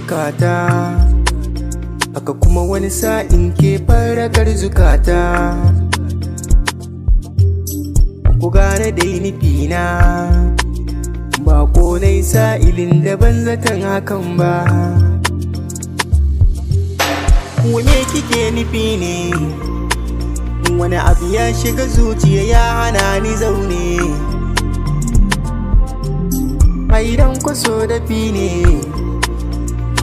zukata, haka kuma wani sa'in ke farakar zukata. Ku gane dai nufina, ba ko nai sa'ilin da ban zaton hakan ba. Wane kike nufi ne? Wani abu ya shiga zuciya ya hana ni zaune. Idan kwaso da fi ne,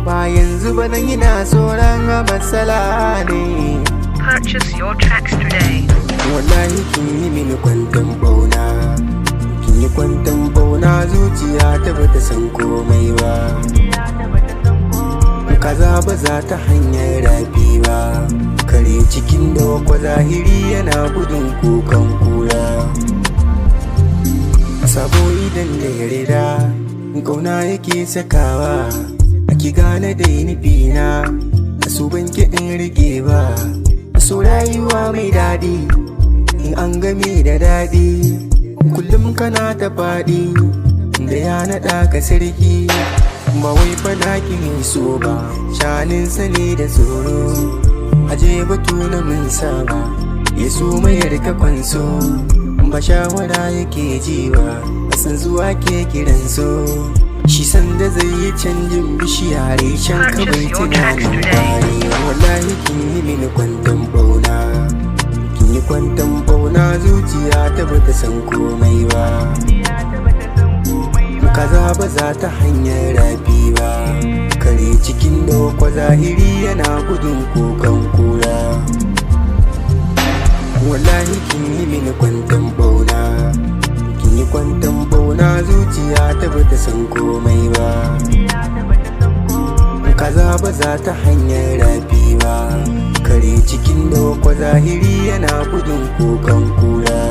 ba yanzu ba nan yana tsoron matsala ne. Purchase your tracks today. Wallahi kin yi mini kwantan bauna, kin yi kwantan bauna, zuciya ta bata san komai ba. Kaza ba za ta hanyar rafi ba, kare cikin da wakwa zahiri yana gudun kukan kura. Sabo idan da yarda kauna yake sakawa, ki gane da nufina, su banki in rike ba. So rayuwa mai daɗi in an game da daɗi, kullum kana ta faɗi da ya naɗa ka sarki. Ba wai fana kin so ba, shanin sani da tsoro, aje batu na mun saba, ya so mai rika kwanso. Ba shawara yake jiwa, a san zuwa ke kiran so. Shi sanda zai yi canjin bishiya reshen kawai tunanin bayi. Wallahi kin yi mini kwantan bauna, kin yi kwantan bauna, zuciya ta bata san komai ba. Kaza ba za ta hanyar rafi ba, kare cikin da wakwa zahiri yana gudun kukan kura. Wallahi kin yi mini kwantan bauna, kin yi kwantan bauna, zuciya ta bata san komai ba. Kaza ba za ta hanyar rafi ba, kare cikin da wakwa zahiri yana gudun kukan kura.